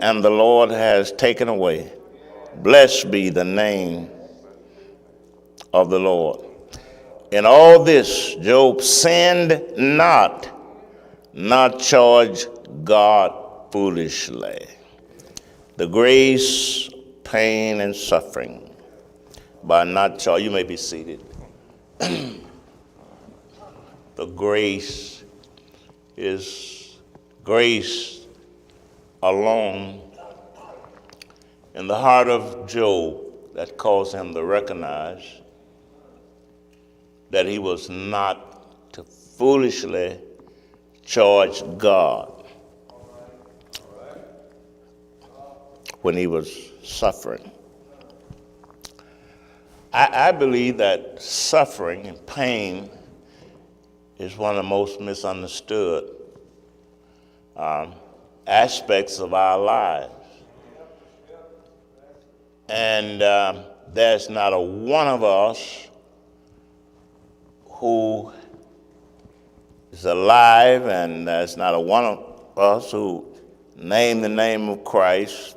and the Lord has taken away. Blessed be the name of the Lord. In all this, Job sinned not charged God foolishly. The grace, pain, and suffering by not charge. You may be seated. The grace is grace alone in the heart of Job that caused him to recognize that he was not to foolishly charge God when he was suffering. I believe that suffering and pain is one of the most misunderstood aspects of our lives. And there's not a one of us who is alive, and there's not a one of us who name the name of Christ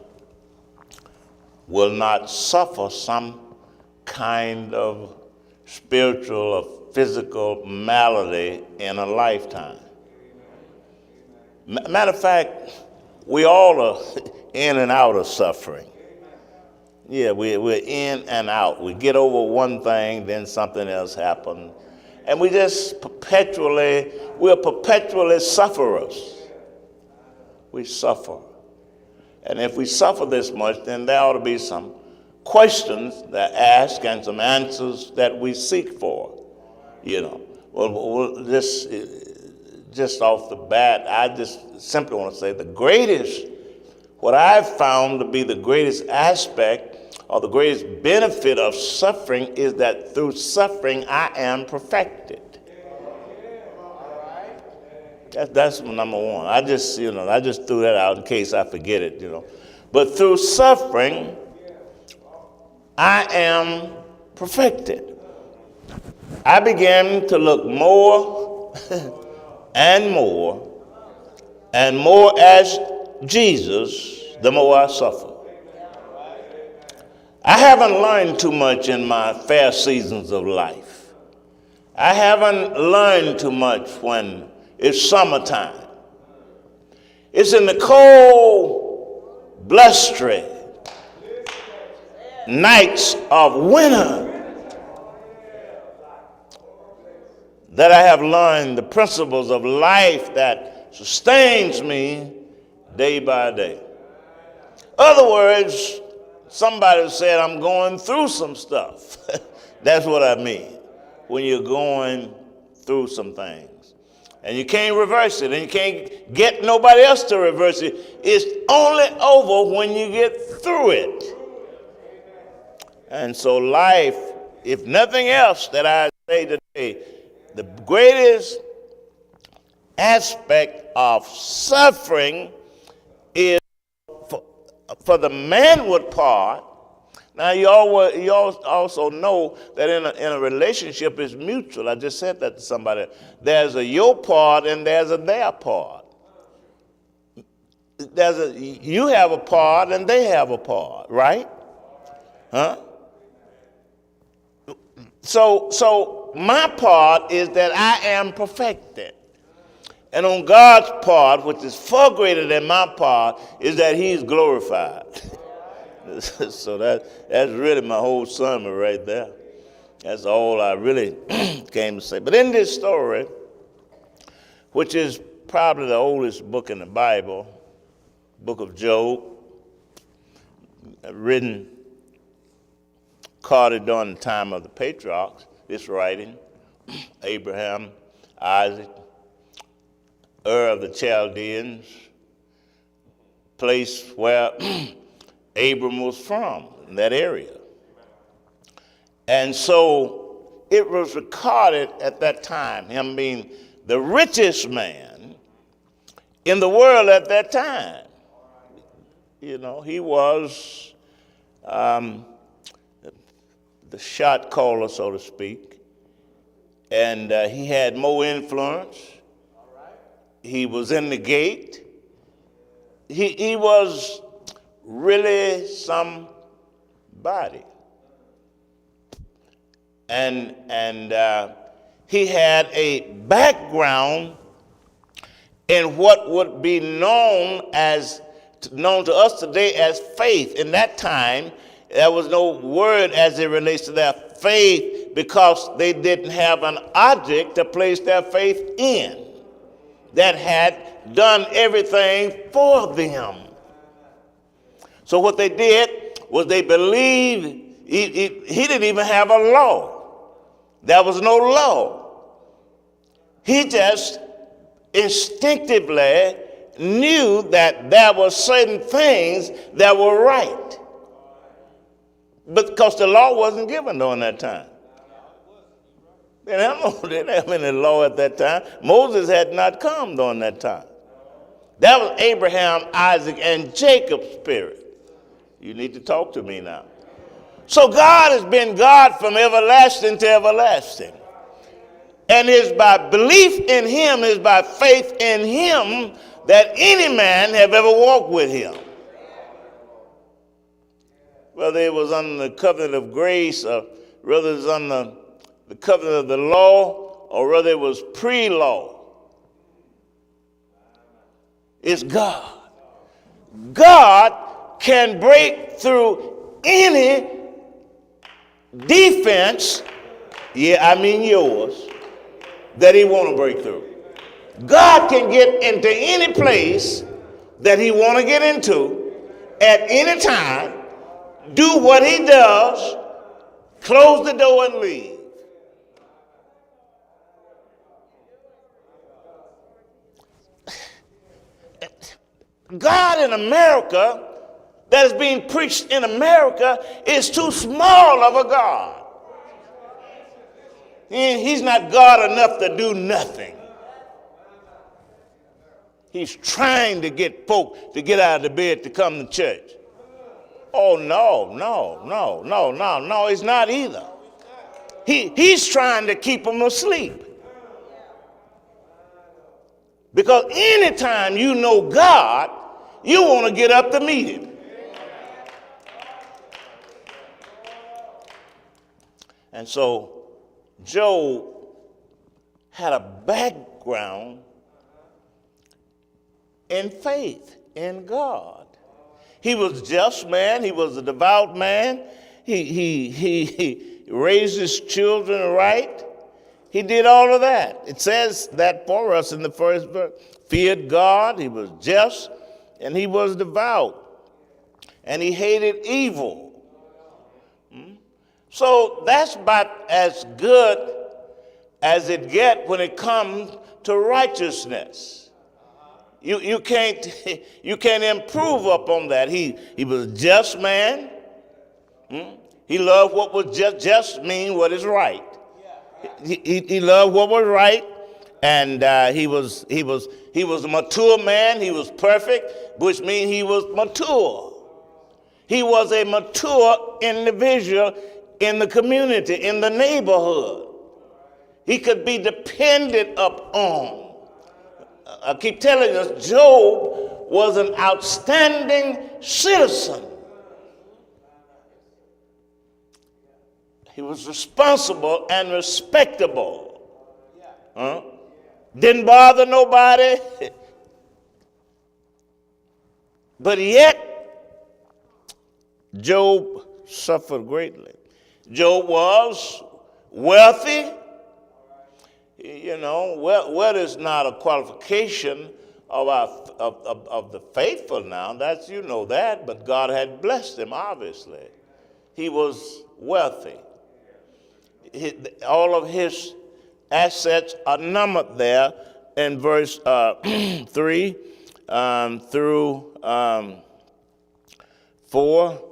will not suffer some kind of spiritual or physical malady in a lifetime. Matter of fact, we all are in and out of suffering. Yeah, we're in and out. We get over one thing, then something else happens. And we're perpetually sufferers. We suffer. And if we suffer this much, then there ought to be some questions that ask and some answers that we seek for. Well, just off the bat, I just simply want to say what I've found to be the greatest aspect or the greatest benefit of suffering is that through suffering I am perfected. That's number one. I just threw that out in case I forget it, But through suffering, I am perfected. I began to look more and more as Jesus the more I suffer. I haven't learned too much in my fair seasons of life. I haven't learned too much when it's summertime. It's in the cold, blustery nights of winter that I have learned the principles of life that sustains me day by day. Other words, somebody said I'm going through some stuff. That's what I mean. When you're going through some things. And you can't reverse it, and you can't get nobody else to reverse it. It's only over when you get through it. And so life, if nothing else that I say today, the greatest aspect of suffering is for the manward part. Now, you also know that in a relationship it's mutual. I just said that to somebody. There's a your part and there's a their part. You have a part and they have a part, right? Huh? So my part is that I am perfected. And on God's part, which is far greater than my part, is that he's glorified. So that's really my whole sermon right there. That's all I really came to say. But in this story, which is probably the oldest book in the Bible, book of Job, written, carted during the time of the patriarchs, this writing, Abraham, Isaac, Ur of the Chaldeans, place where Abram was from, in that area. And so it was recorded at that time, him being the richest man in the world at that time. He was the shot caller, so to speak, and he had more influence. He was in the gate. He was really somebody. And he had a background in what would be known to us today as faith. In that time, there was no word as it relates to their faith because they didn't have an object to place their faith in that had done everything for them. So what they did was they believed he didn't even have a law. There was no law. He just instinctively knew that there were certain things that were right. Because the law wasn't given during that time. They didn't have any law at that time. Moses had not come during that time. That was Abraham, Isaac, and Jacob's spirit. You need to talk to me now. So God has been God from everlasting to everlasting. And it's by belief in him, it's by faith in him that any man have ever walked with him. Whether it was under the covenant of grace or whether it was under the covenant of the law or whether it was pre-law. It's God. God can break through any defense, yours, that he want to break through. God can get into any place that he want to get into at any time, do what he does, close the door and leave. God in America, that is being preached in America, is too small of a God. He's not God enough to do nothing. He's trying to get folk to get out of the bed to come to church. Oh, no, it's not either. He's trying to keep them asleep. Because anytime you know God, you want to get up to meet him. And so Job had a background in faith in God. He was a just man. He was a devout man. He raised his children right. He did all of that. It says that for us in the first verse. Feared God, he was just, and he was devout. And he hated evil. So that's about as good as it gets when it comes to righteousness. You can't improve upon that. He was a just man. He loved what was just mean what is right. He loved what was right, and he was a mature man. He was perfect, which means he was mature. He was a mature individual in the community, in the neighborhood. He could be depended upon. I keep telling us, Job was an outstanding citizen. He was responsible and respectable. Didn't bother nobody. But yet, Job suffered greatly. Job was wealthy. Wealth is not a qualification of the faithful now. That's, that, but God had blessed him, obviously. He was wealthy. All of his assets are numbered there in verse 3 through 4.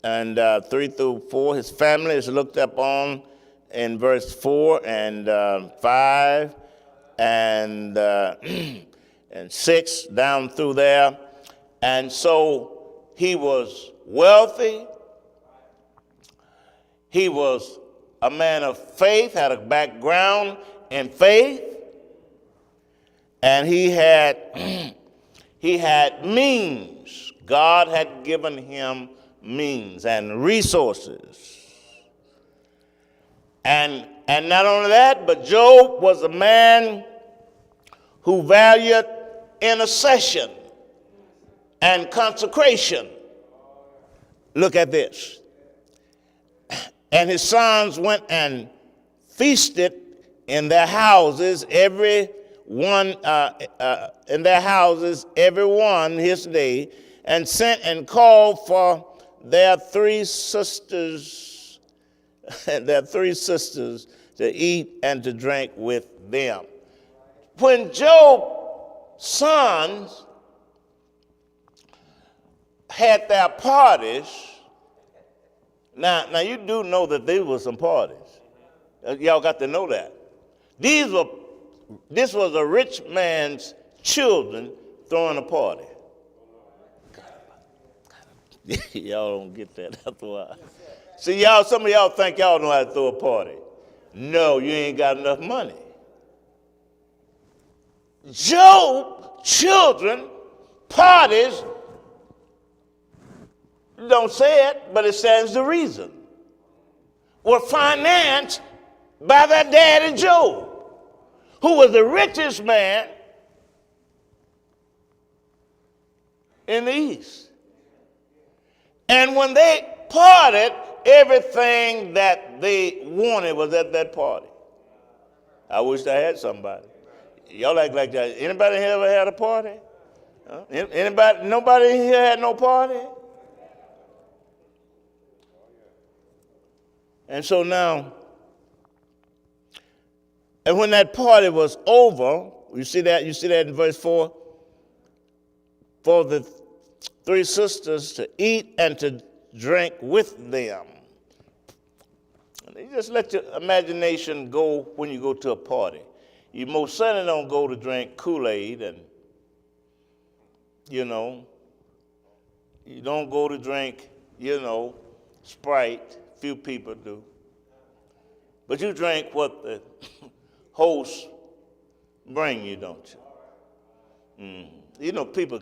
And 3 through 4, his family is looked up on in verse 4 and 5 and 6 down through there. And so he was wealthy. He was a man of faith, had a background in faith. And he had means, God had given him means and resources. And not only that, but Job was a man who valued intercession and consecration. Look at this. And his sons went and feasted in their houses, every one his day, and sent and called for their three sisters, to eat and to drink with them. When Job's sons had their parties, now you do know that there were some parties. Y'all got to know that. This was a rich man's children throwing a party. Y'all don't get that after a while. See, some of y'all think y'all know how to throw a party. No, you ain't got enough money. Job, children, parties, don't say it, but it stands to reason, were financed by their daddy Job, who was the richest man in the East. And when they parted, everything that they wanted was at that party. I wish I had somebody. Y'all act like that. Anybody here ever had a party? Huh? Anybody? Nobody here had no party? And so now, and when that party was over, you see that in verse 4, for the three sisters to eat and to drink with them. You just let your imagination go when you go to a party. You most certainly don't go to drink Kool-Aid and, you don't go to drink, Sprite. Few people do. But you drink what the host bring you, don't you? People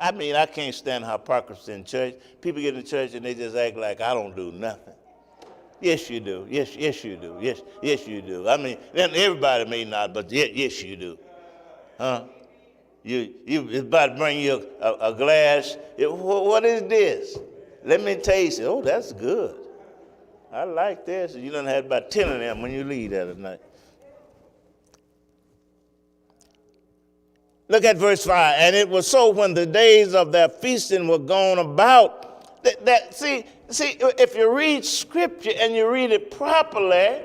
I can't stand hypocrisy in church. People get in church and they just act like I don't do nothing. Yes, you do. Yes, you do. Yes, you do. Everybody may not, but yes, you do. Huh? You about to bring you a glass. What is this? Let me taste it. Oh, that's good. I like this. You done had about 10 of them when you leave that at night. Look at verse 5. And it was so when the days of their feasting were gone about, see, if you read Scripture and you read it properly,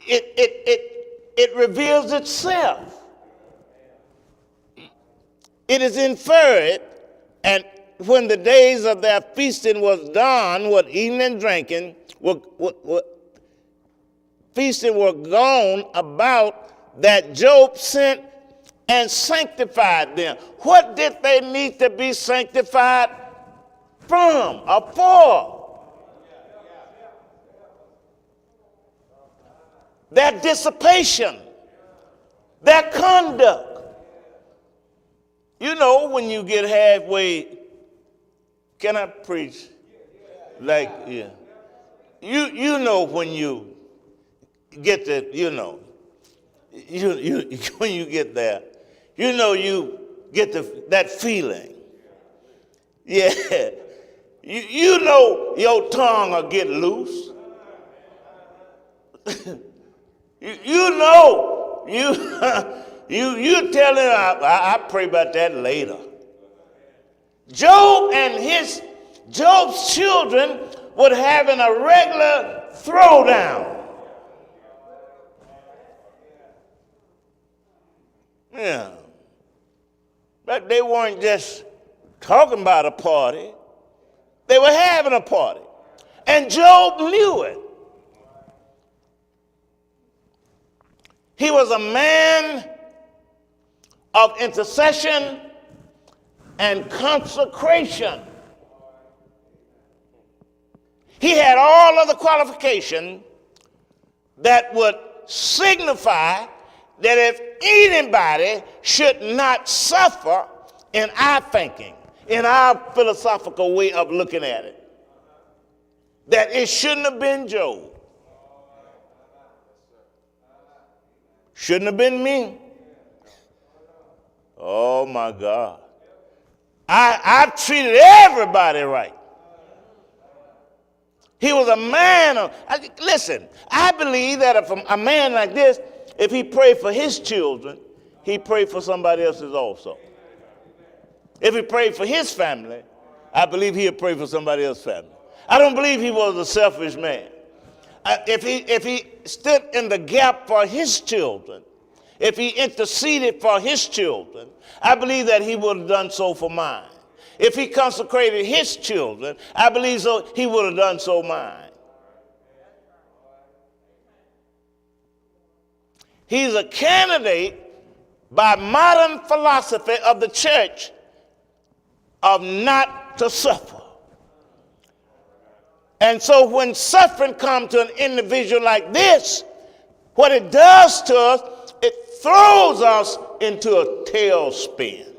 it reveals itself. It is inferred, and when the days of their feasting was done, what eating and drinking, feasting were gone about, that Job sent and sanctified them. What did they need to be sanctified from or for? Their dissipation, their conduct. When you get halfway, can I preach? Like, yeah. When you get the, when you get there, you get that feeling. Yeah. Your tongue will get loose. You tell him, I pray about that later. Job's children would having a regular throwdown. Yeah. But they weren't just talking about a party. They were having a party. And Job knew it. He was a man of intercession and consecration. He had all of the qualification that would signify that if anybody should not suffer in our thinking, in our philosophical way of looking at it, that it shouldn't have been Job. Shouldn't have been me. Oh my God. I've treated everybody right. He was a man of, listen, I believe that if a man like this, if he prayed for his children, he prayed for somebody else's also. If he prayed for his family, I believe he'll pray for somebody else's family. I don't believe he was a selfish man. If he stood in the gap for his children, if he interceded for his children, I believe that he would have done so for mine. If he consecrated his children, I believe so he would have done so mine. He's a candidate by modern philosophy of the church of not to suffer. And so when suffering comes to an individual like this, what it does to us, it throws us into a tailspin.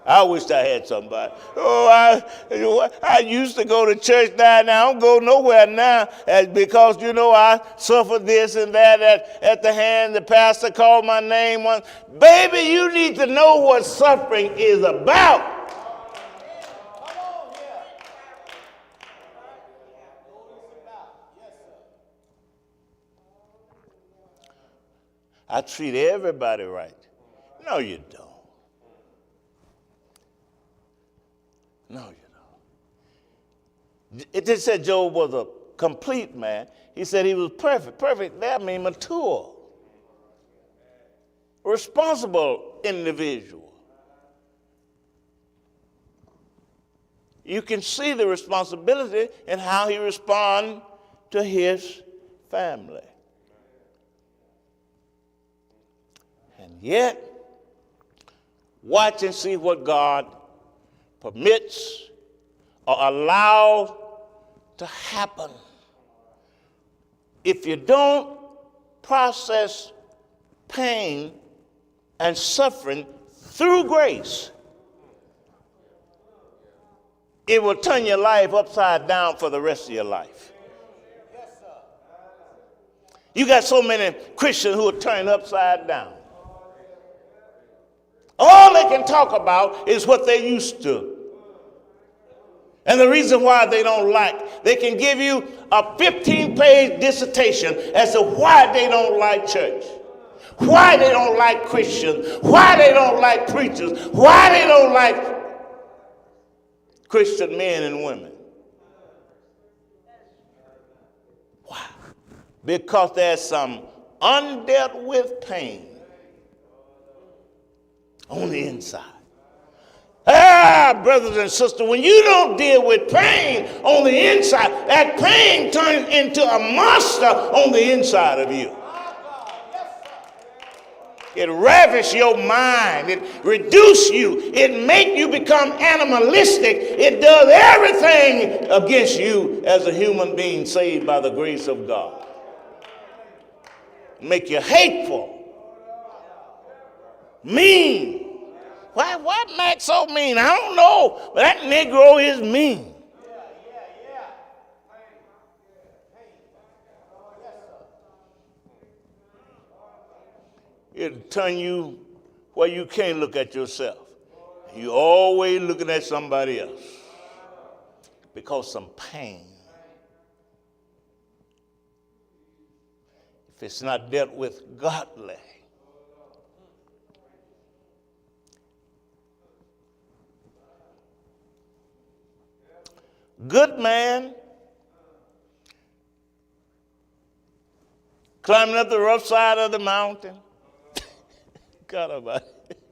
I wish I had somebody. Oh, I used to go to church now. I don't go nowhere now because, I suffered this and that at the hand. The pastor called my name once. Baby, you need to know what suffering is about. I treat everybody right. No, you don't. No, you don't. It just said Job was a complete man. He said he was perfect. Perfect, that means mature. Responsible individual. You can see the responsibility in how he responds to his family. And yet, watch and see what God permits or allows to happen. If you don't process pain and suffering through grace, it will turn your life upside down for the rest of your life. You got so many Christians who are turned upside down. All they can talk about is what they used to. And the reason why they don't like, they can give you a 15-page dissertation as to why they don't like church, why they don't like Christians, why they don't like preachers, why they don't like Christian men and women. Why? Because there's some undealt with pain on the inside. Brothers and sisters, when you don't deal with pain on the inside, that pain turns into a monster on the inside of you. It ravishes your mind. It reduces you. It makes you become animalistic. It does everything against you as a human being saved by the grace of God. Make you hateful, mean. Why Mac so mean? I don't know, but that Negro is mean. It'll turn you where you can't look at yourself. You're always looking at somebody else because some pain. If it's not dealt with godly, good man climbing up the rough side of the mountain. God about it.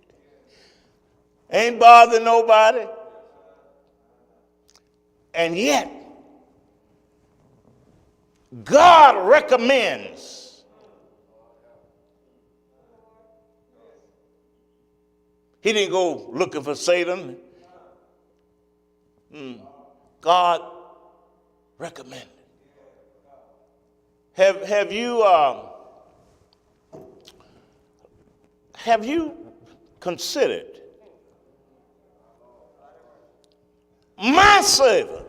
Ain't bothering nobody. And yet, God recommends he didn't go looking for Satan. God recommended. Have you considered my servant.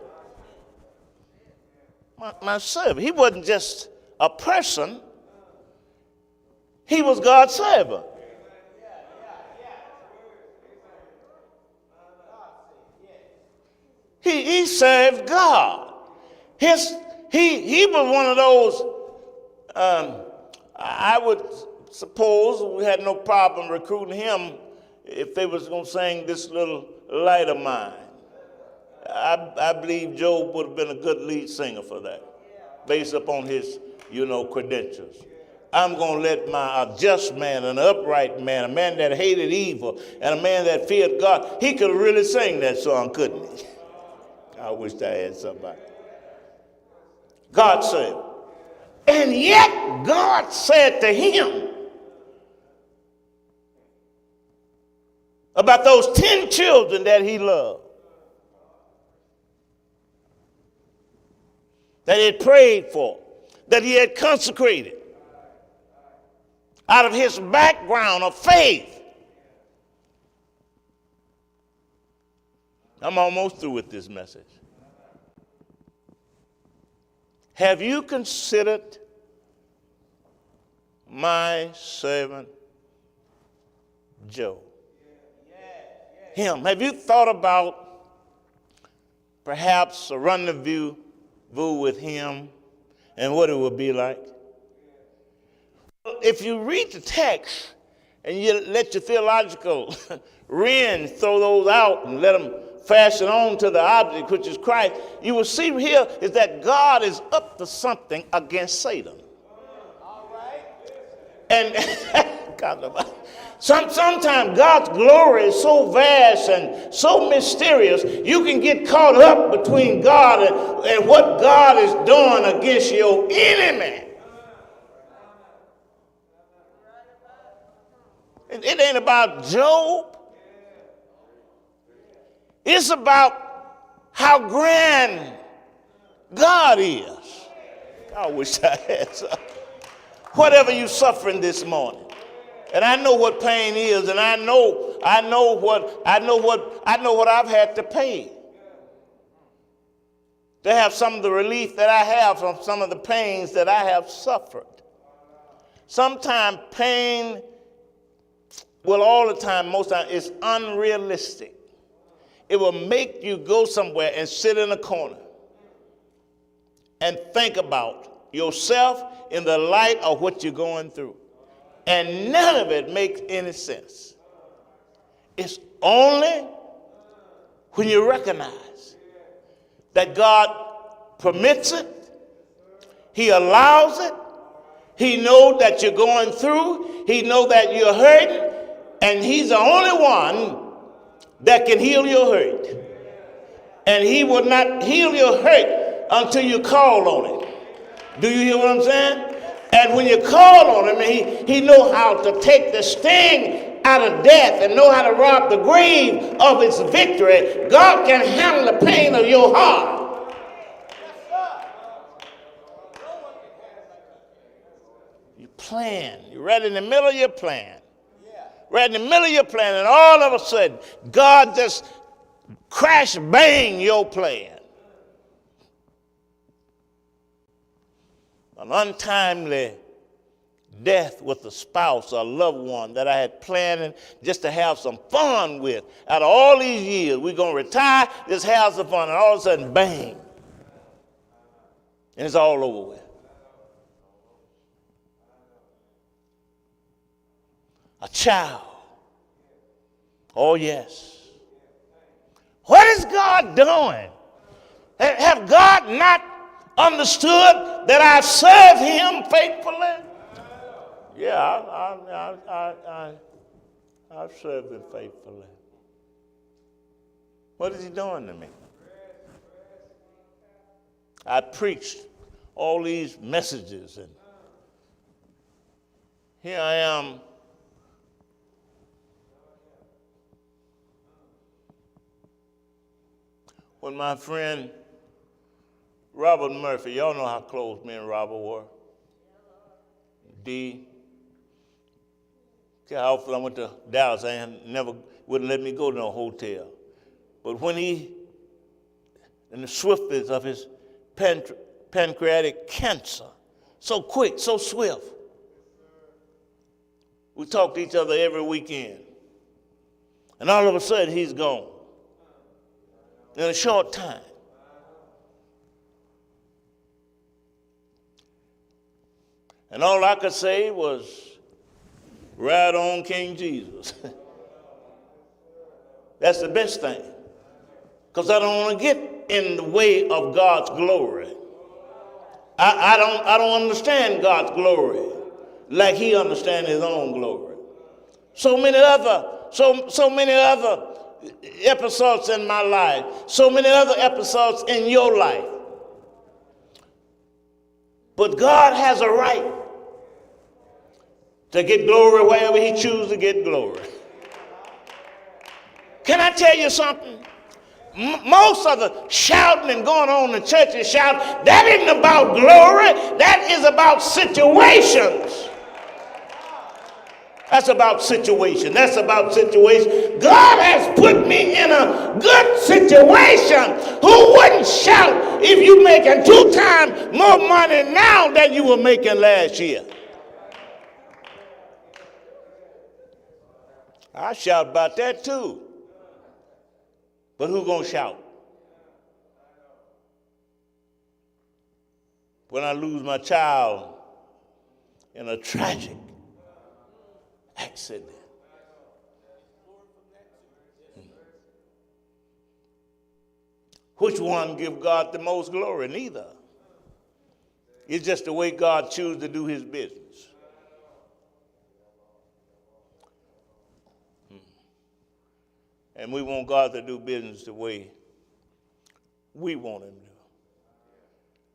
My servant. He wasn't just a person. He was God's servant. He served God. He was one of those, I would suppose we had no problem recruiting him if they was going to sing This Little Light of Mine. I believe Job would have been a good lead singer for that, based upon his, credentials. I'm going to let a just man, an upright man, a man that hated evil, and a man that feared God, he could really sing that song, couldn't he? I wish I had somebody. God said, and yet God said to him about those 10 children that he loved, that he had prayed for, that he had consecrated out of his background of faith. I'm almost through with this message. Have you considered my servant Job? Him. Have you thought about perhaps a rendezvous with him and what it would be like? If you read the text and you let your theological wrens throw those out and let them fashion on to the object, which is Christ, you will see here is that God is up to something against Satan. All right. And sometimes God's glory is so vast and so mysterious, you can get caught up between God and what God is doing against your enemy. It ain't about Job. It's about how grand God is. I wish I had some. Whatever you're suffering this morning, and I know what pain is, and I know what I've had to pay to have some of the relief that I have from some of the pains that I have suffered. Sometimes pain, well, all the time, most time, is unrealistic. It will make you go somewhere and sit in a corner and think about yourself in the light of what you're going through. And none of it makes any sense. It's only when you recognize that God permits it, he allows it, he knows that you're going through, he knows that you're hurting, and he's the only one that can heal your hurt. And he will not heal your hurt until you call on it. Do you hear what I'm saying? And when you call on him, he knows how to take the sting out of death and know how to rob the grave of its victory. God can handle the pain of your heart. You plan. You're right in the middle of your plan. Right in the middle of your plan, and all of a sudden, God just crash bang your plan. An untimely death with a spouse or a loved one that I had planned just to have some fun with. Out of all these years, we're going to retire, just have some fun, and all of a sudden, bang. And it's all over with. A child. Oh, yes. What is God doing? Have God not understood that I serve him faithfully? Yeah, I've served him faithfully. What is he doing to me? I preached all these messages, and here I am. When my friend Robert Murphy, y'all know how close me and Robert were. D. How often I went to Dallas, never wouldn't let me go to no hotel. But when he and the swiftness of his pancreatic cancer. So quick, so swift. We talk to each other every weekend. And all of a sudden, he's gone. In a short time. And all I could say was, right on, King Jesus. That's the best thing. Because I don't want to get in the way of God's glory. I don't understand God's glory like he understands his own glory. So many other episodes in my life, so many other episodes in your life. But God has a right to get glory wherever he chooses to get glory. Can I tell you something? Most of the shouting and going on in churches shout, that isn't about glory, that is about situations. That's about situation. That's about situation. God has put me in a good situation. Who wouldn't shout if you're making 2 times more money now than you were making last year? I shout about that too. But who gonna shout? When I lose my child in a tragic accident. Which one give God the most glory? Neither. It's just the way God chooses to do his business. And we want God to do business the way we want him to.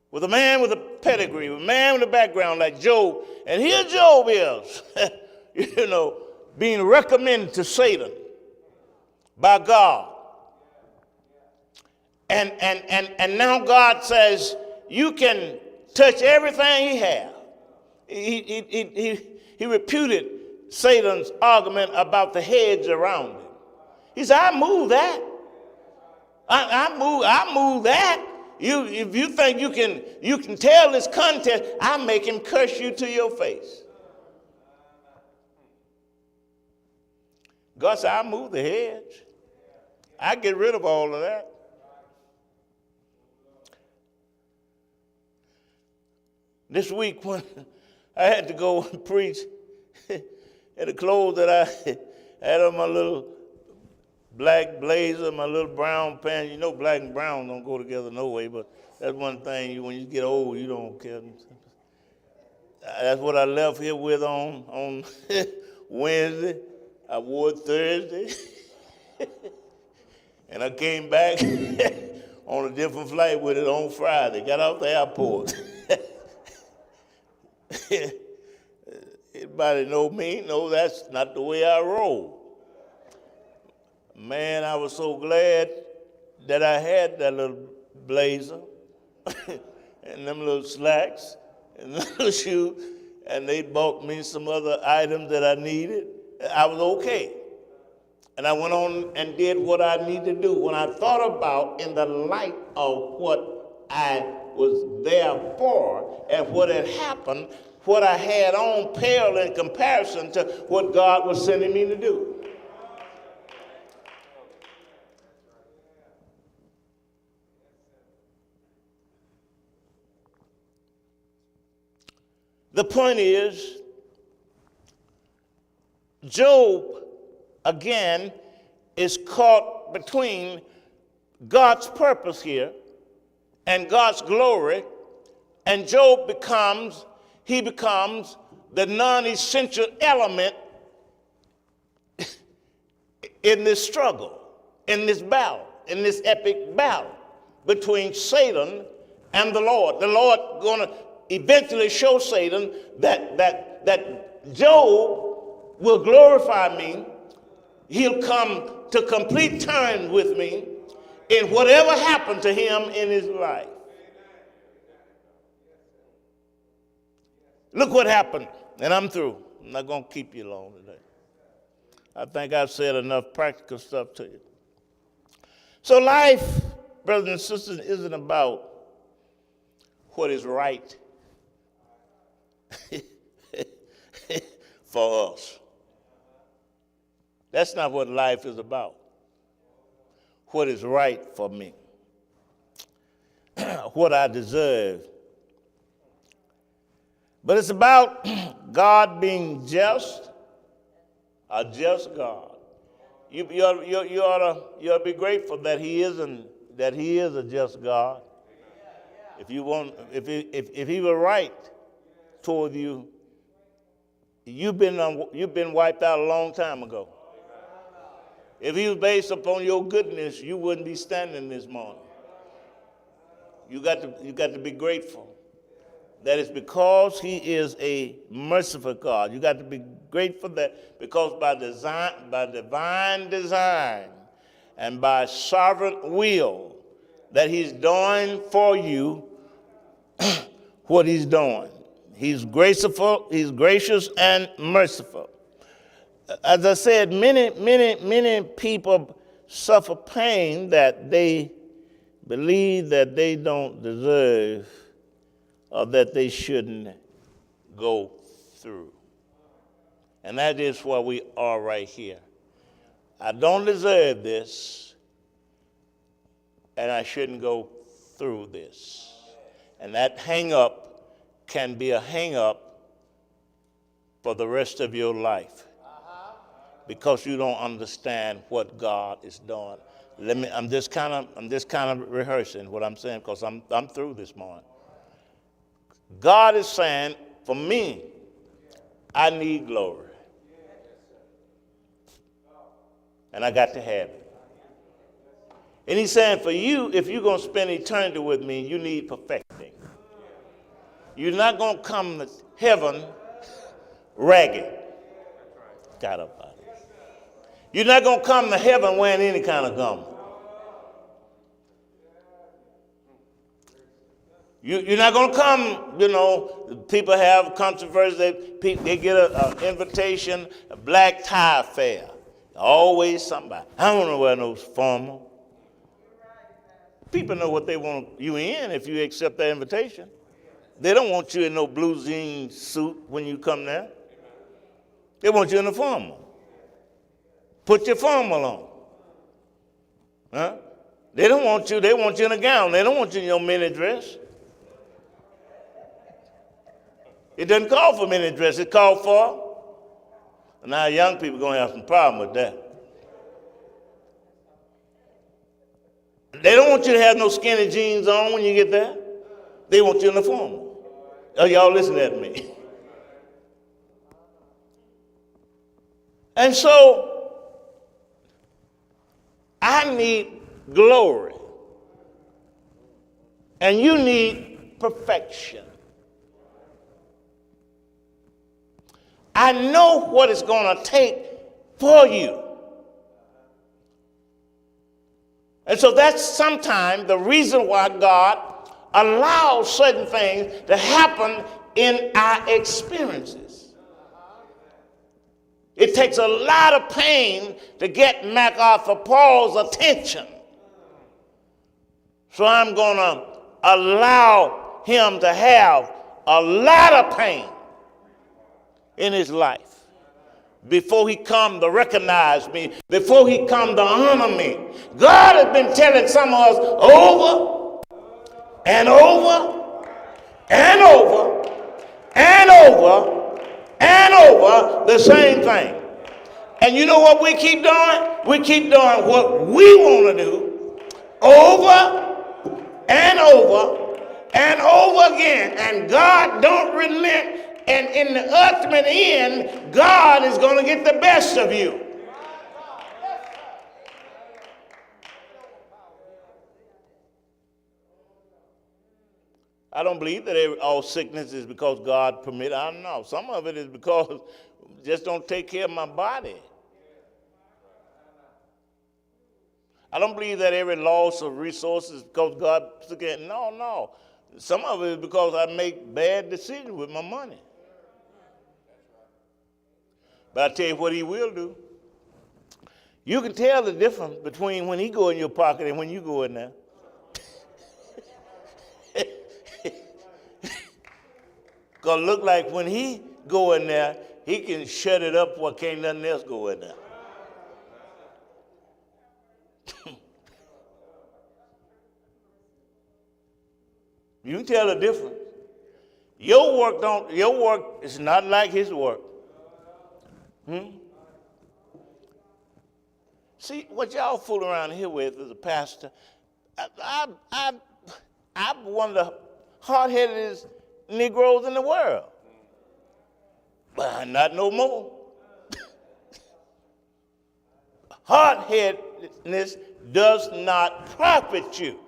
With a man with a pedigree, with a man with a background like Job, and here Job is, being recommended to Satan by God. And now God says, you can touch everything he has. He refuted Satan's argument about the hedge around him. He said, I move that. I move that. If you think you can tell this contest, I make him curse you to your face. God said, I move the hedge. I get rid of all of that. This week when I had to go and preach, and the clothes that I had on, my little black blazer, my little brown pants. You know black and brown don't go together no way, but that's one thing. When you get old, you don't care. That's what I left here with on Wednesday. I wore it Thursday. And I came back on a different flight with it on Friday. Got off the airport. Anybody know me? No, that's not the way I roll. Man, I was so glad that I had that little blazer and them little slacks and them little shoes, and they bought me some other items that I needed. I was okay. And I went on and did what I need to do. When I thought about in the light of what I was there for and what had happened, what I had on paled in comparison to what God was sending me to do. The point is, Job, again, is caught between God's purpose here and God's glory, and Job becomes the non-essential element in this struggle, in this battle, in this epic battle between Satan and the Lord. The Lord going to eventually show Satan that Job will glorify me. He'll come to complete terms with me in whatever happened to him in his life. Look what happened, and I'm through. I'm not going to keep you long today. I think I've said enough practical stuff to you. So life brothers and sisters, isn't about what is right for us. That's not what life is about. What is right for me. What I deserve. But it's about God being just, a just God. You ought to be grateful that He is a just God. If He were right toward you, you've been wiped out a long time ago. If He was based upon your goodness, you wouldn't be standing this morning. You got to be grateful. That is because He is a merciful God. You got to be grateful that because by divine design and by sovereign will that He's doing for you what He's doing. He's graceful, He's gracious and merciful. As I said, many people suffer pain that they believe that they don't deserve or that they shouldn't go through. And that is where we are right here. I don't deserve this, and I shouldn't go through this. And that hang-up can be a hang-up for the rest of your life because you don't understand what God is doing. I'm just kind of rehearsing what I'm saying because I'm through this morning. God is saying, for me, I need glory. And I got to have it. And He's saying, for you, if you're going to spend eternity with me, you need perfecting. You're not going to come to heaven ragged. Got up out of it. You're not going to come to heaven wearing any kind of garment. You're not going to come, people have controversy. They get an invitation, a black tie affair. Always somebody. I don't want to wear no formal. People know what they want you in if you accept that invitation. They don't want you in no blue jean suit when you come there. They want you in a formal. Put your formal on. Huh? They want you in a gown. They don't want you in your mini dress. It doesn't call for mini dress. It called for. Now young people are going to have some problem with that. They don't want you to have no skinny jeans on when you get there. They want you in the formal. Oh, y'all listen at me. And so, I need glory. And you need perfection. I know what it's going to take for you. And so that's sometimes the reason why God allows certain things to happen in our experiences. It takes a lot of pain to get MacArthur Paul's attention. So I'm going to allow him to have a lot of pain in his life before he come to recognize me, before he come to honor me. God has been telling some of us over and over and over and over and over the same thing. And you know what we keep doing? We keep doing what we want to do over and over and over again. And God don't relent. And in the ultimate end, God is going to get the best of you. I don't believe that all sickness is because God permitted. I don't know. Some of it is because I just don't take care of my body. I don't believe that every loss of resources is because God took it. No. Some of it is because I make bad decisions with my money. But I tell you what he will do. You can tell the difference between when he go in your pocket and when you go in there. Because look like when he go in there, he can shut it up where can't nothing else go in there. You can tell the difference. Your work is not like his work. See, what y'all fool around here with as a pastor, I'm one of the hard-headedest Negroes in the world. But not no more. Hard-headedness does not profit you.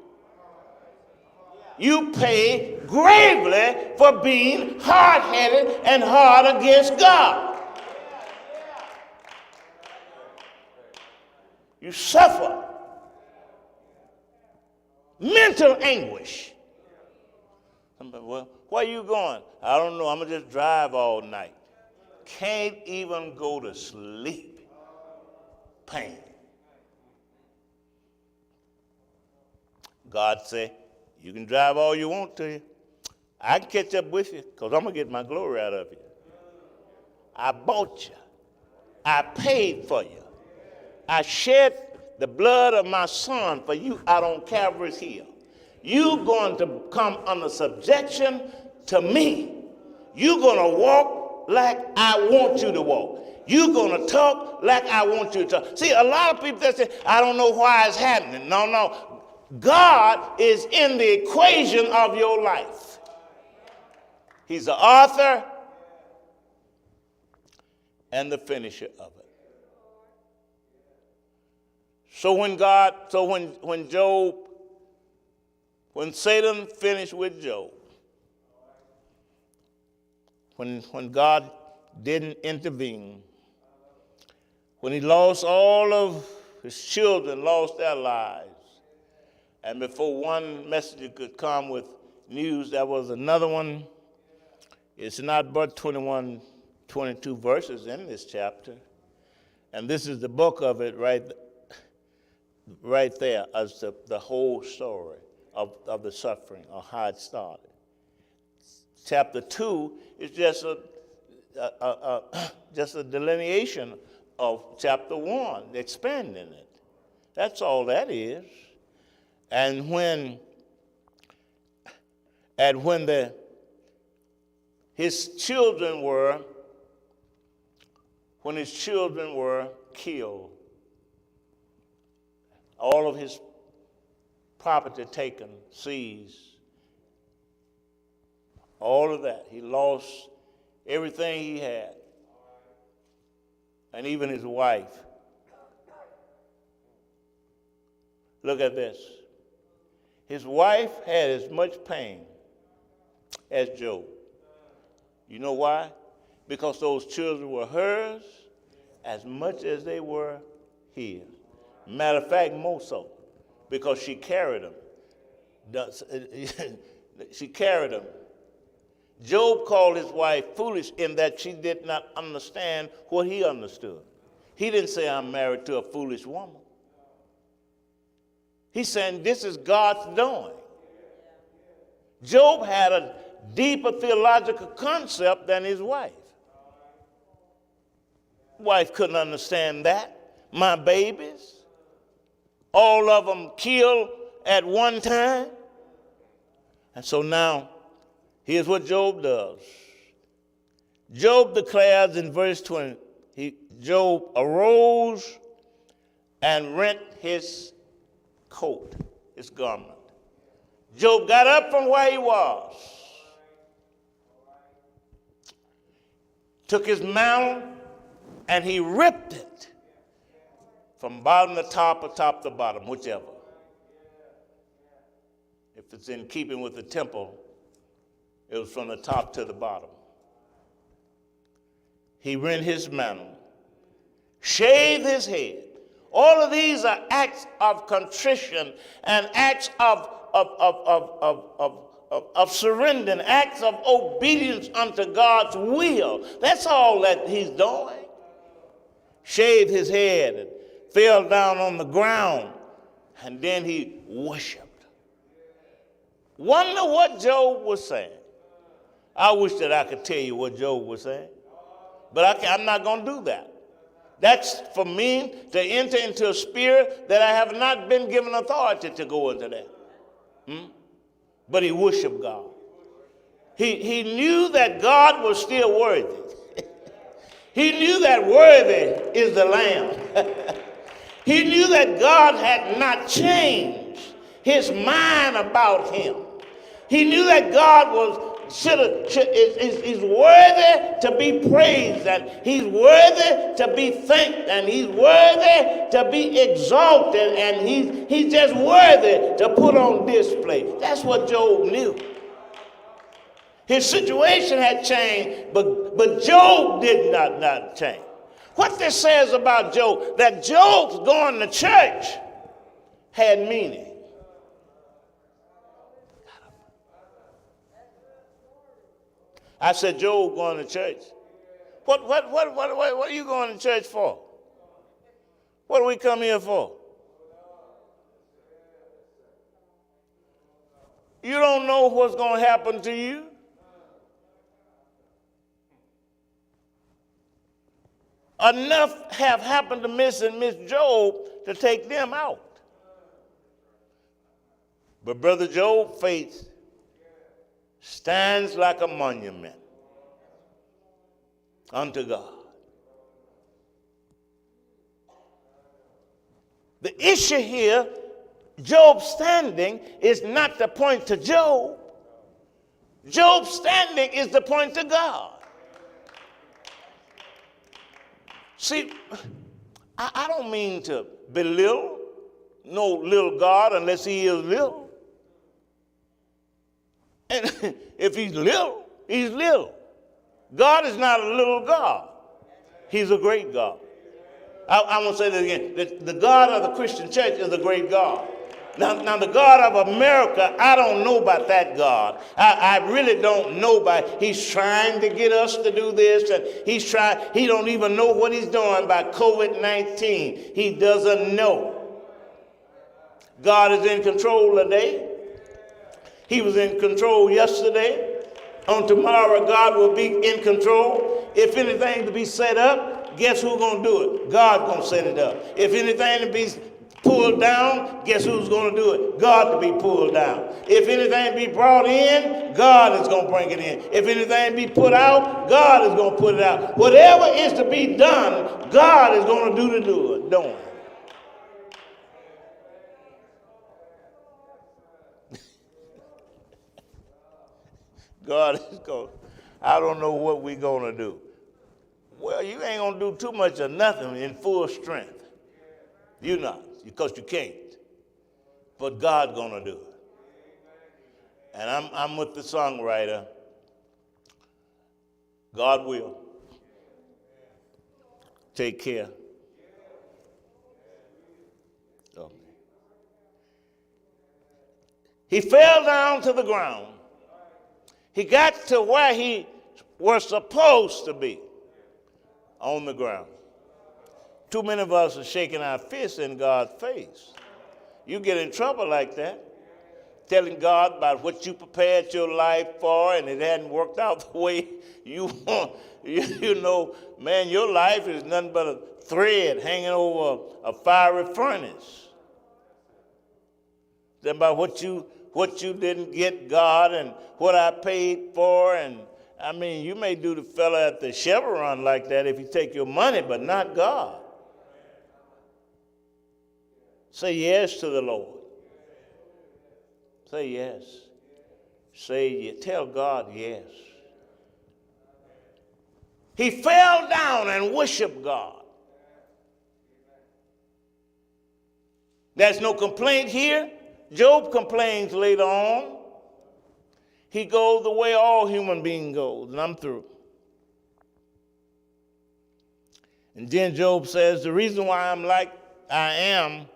You pay gravely for being hard-headed and hard against God. You suffer mental anguish. Somebody, well, where you going? I don't know. I'm going to just drive all night. Can't even go to sleep. Pain. God said, you can drive all you want to. I can catch up with you because I'm going to get my glory out of you. I bought you. I paid for you. I shed the blood of my son for you out on Calvary's hill. You're going to come under subjection to me. You're going to walk like I want you to walk. You're going to talk like I want you to talk. See, a lot of people that say, I don't know why it's happening. No. God is in the equation of your life. He's the author and the finisher of it. So when Satan finished with Job, when God didn't intervene, when he lost all of his children, lost their lives, and before one messenger could come with news, there was another one. It's not but 21, 22 verses in this chapter. And this is the book of it right there as the whole story of the suffering or how it started. Chapter 2 is just a delineation of chapter 1, expanding it. That's all that is. And when his children were killed, all of his property taken, seized, all of that. He lost everything he had, and even his wife. Look at this. His wife had as much pain as Job. You know why? Because those children were hers as much as they were his. Matter of fact, more so, because she carried them. She carried them. Job called his wife foolish in that she did not understand what he understood. He didn't say, I'm married to a foolish woman. He's saying this is God's doing. Job had a deeper theological concept than his wife. Wife couldn't understand that. My babies, all of them killed at one time. And so now, here's what Job does. Job declares in verse 20, Job arose and rent his coat, his garment. Job got up from where he was, took his mantle, and he ripped it from bottom to top or top to bottom, whichever. If it's in keeping with the temple, it was from the top to the bottom. He rent his mantle, shaved his head. All of these are acts of contrition and acts of surrender, acts of obedience unto God's will. That's all that he's doing. Shaved his head and fell down on the ground, and then he worshiped. Wonder what Job was saying. I wish that I could tell you what Job was saying, but I'm not going to do that. That's for me to enter into a spirit that I have not been given authority to go into that. But he worshiped God. He knew that God was still worthy. He knew that worthy is the Lamb. He knew that God had not changed his mind about him. He knew that God is worthy to be praised, and he's worthy to be thanked, and he's worthy to be exalted, and he's just worthy to put on display. That's what Job knew. His situation had changed, but Job did not change. What this says about Job, that Job's going to church had meaning. I said, Job going to church. What are you going to church for? What do we come here for? You don't know what's going to happen to you. Enough have happened to Miss Job to take them out. But Brother Job's faith stands like a monument unto God. The issue here, Job's standing, is not to point to Job. Job's standing is to point to God. See, I don't mean to belittle no little God unless he is little. And if he's little, he's little. God is not a little God. He's a great God. I want to say that again. The God of the Christian church is a great God. Now the God of America, I don't know about that God. I really don't know about. He's trying to get us to do this, and he don't even know what he's doing by COVID-19. He doesn't know. God is in control today. He was in control yesterday. On tomorrow, God will be in control. If anything to be set up, guess who's going to do it? God going to set it up. If anything to be pulled down, guess who's going to do it? God to be pulled down. If anything be brought in, God is going to bring it in. If anything be put out, God is going to put it out. Whatever is to be done, God is going to do it. Don't. God is going, I don't know what we're going to do. Well, you ain't going to do too much of nothing in full strength. You're not, because you can't. But God's going to do it. And I'm with the songwriter. God will take care of me. He fell down to the ground. He got to where he was supposed to be, on the ground. Too many of us are shaking our fists in God's face. You get in trouble like that, telling God about what you prepared your life for and it hadn't worked out the way you want. You know, man, your life is nothing but a thread hanging over a fiery furnace. Then about what you didn't get, God, and what I paid for. And I mean, you may do the fella at the Chevron like that if you take your money, but not God. Say yes to the Lord. Say yes. Tell God yes. He fell down and worshiped God. There's no complaint here. Job complains later on. He goes the way all human beings go, and I'm through. And then Job says, the reason why I'm like I am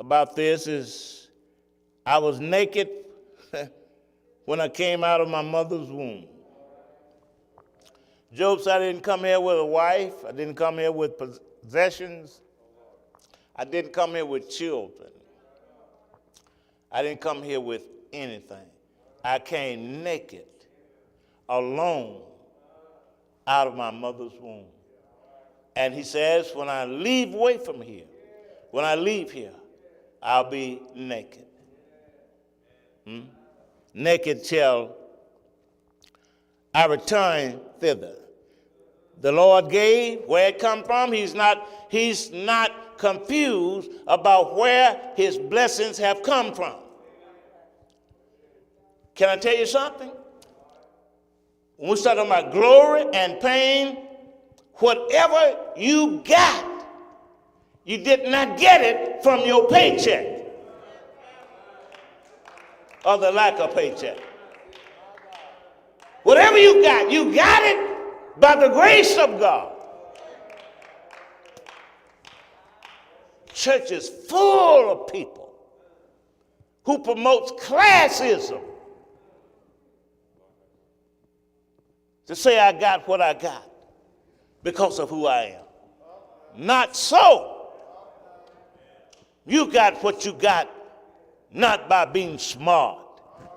about this is I was naked when I came out of my mother's womb. Job said, I didn't come here with a wife. I didn't come here with possessions. I didn't come here with children. I didn't come here with anything. I came naked alone out of my mother's womb. And he says, when I leave away from here, when I leave here, I'll be naked. Naked till I return thither. The Lord gave where it come from. He's not confused about where his blessings have come from. Can I tell you something? When we start talking about glory and pain, whatever you got, you did not get it from your paycheck or the lack of paycheck. Whatever you got it by the grace of God. Church is full of people who promotes classism to say I got what I got because of who I am. Not so. You got what you got not by being smart,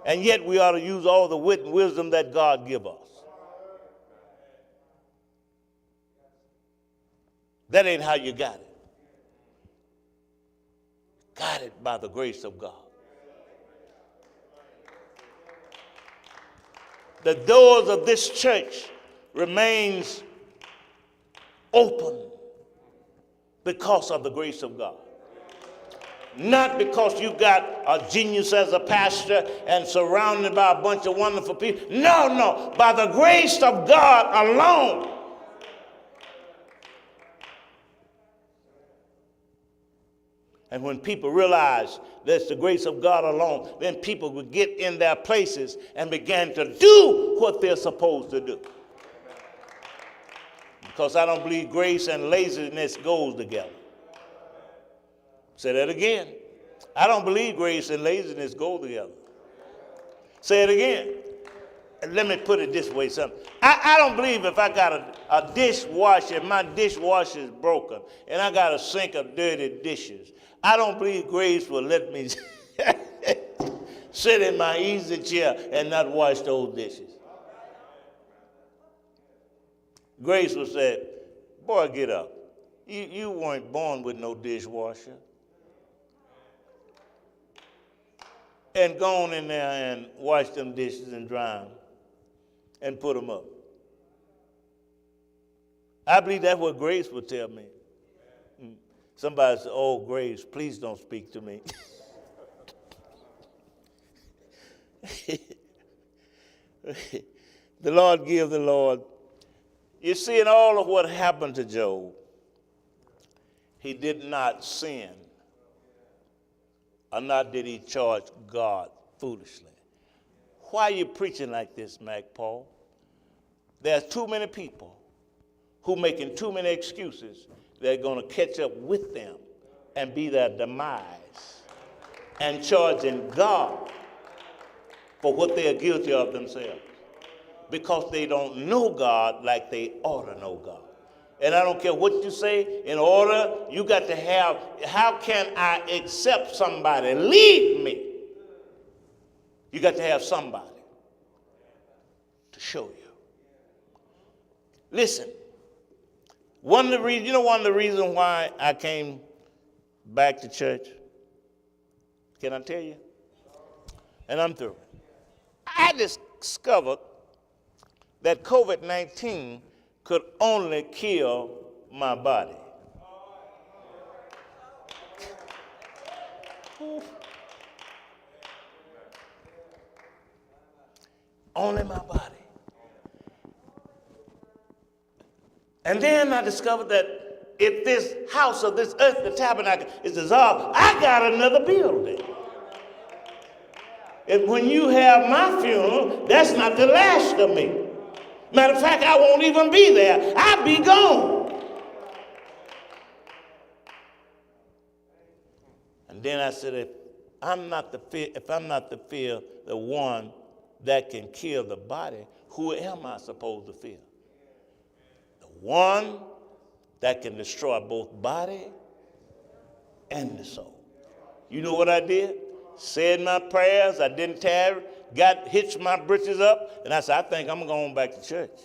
and yet we ought to use all the wit and wisdom that God give us. That ain't how you got it. Got it by the grace of God. The doors of this church remains open because of the grace of God. Not because you got a genius as a pastor and surrounded by a bunch of wonderful people. No, by the grace of God alone. And when people realize that's the grace of God alone, then people will get in their places and begin to do what they're supposed to do. Because I don't believe grace and laziness goes together. Say that again. I don't believe grace and laziness go together. Say it again. And let me put it this way, son. I don't believe if I got a dishwasher, my dishwasher is broken, and I got a sink of dirty dishes, I don't believe grace will let me sit in my easy chair and not wash those dishes. Grace will say, boy, get up. You weren't born with no dishwasher. And go on in there and wash them dishes and dry them and put them up. I believe that's what grace would tell me. Somebody said, oh, grace, please don't speak to me. The Lord give the Lord. You see, in all of what happened to Job, he did not sin. Or not did he charge God foolishly. Why are you preaching like this, Mac Paul? There's too many people who making too many excuses. They're going to catch up with them and be their demise and charging God for what they are guilty of themselves because they don't know God like they ought to know God. And I don't care what you say, in order, you got to have, how can I accept somebody? Leave me. You got to have somebody to show you. Listen, one of the reasons why I came back to church? Can I tell you? And I'm through. I discovered that COVID-19 could only kill my body. Only my body. And then I discovered that if this house of this earth, the tabernacle, is dissolved, I got another building. And when you have my funeral, that's not the last of me. Matter of fact, I won't even be there. I'll be gone. And then I said, if I'm not the fear, the one that can kill the body, who am I supposed to fear? The one that can destroy both body and the soul. You know what I did? Said my prayers. I didn't tarry. hitched my britches up, and I said, I think I'm going back to church.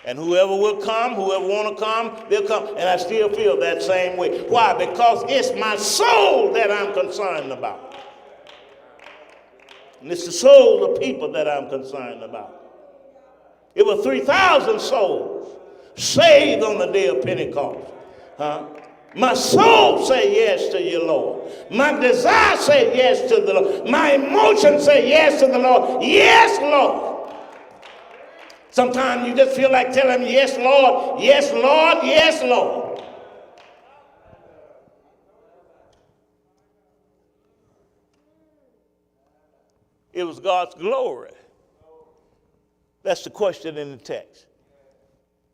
And whoever will come, whoever want to come, they'll come. And I still feel that same way. Why? Because it's my soul that I'm concerned about. And it's the soul of people that I'm concerned about. It was 3,000 souls saved on the day of Pentecost. My soul say yes to you, Lord. My desire say yes to the Lord. My emotions say yes to the Lord. Yes, Lord. Sometimes you just feel like telling him, yes, Lord, yes, Lord, yes, Lord. It was God's glory. That's the question in the text.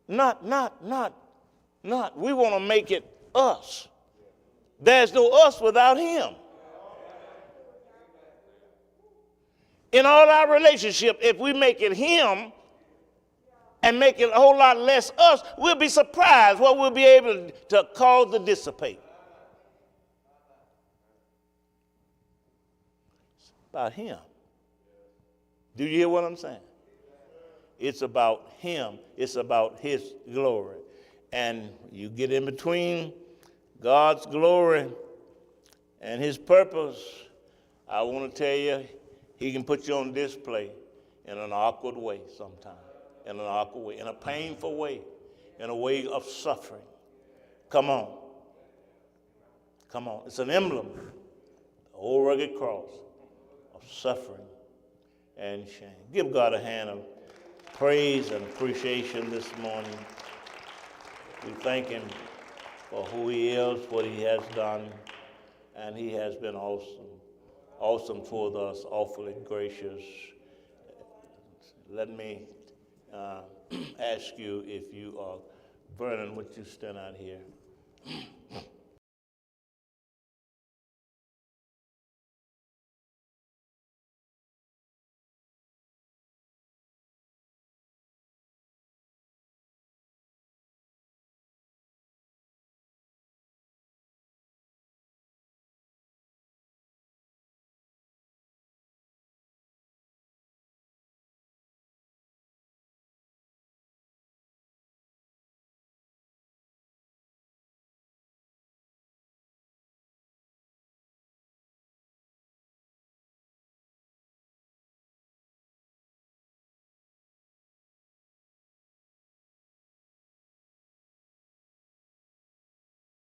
Not. We want to make it us. There's no us without him. In all our relationship, if we make it him, and make it a whole lot less us, we'll be surprised what we'll be able to cause to dissipate. It's about him. Do you hear what I'm saying? It's about him. It's about his glory. And you get in between God's glory and his purpose, I want to tell you, he can put you on display in an awkward way sometimes. In an awkward way, in a painful way, in a way of suffering. Come on. Come on. It's an emblem, the old rugged cross of suffering and shame. Give God a hand of praise and appreciation this morning. We thank him for who he is, what he has done, and he has been awesome. Awesome toward us, awfully gracious. Let me ask you if you are, Vernon, would you stand out here?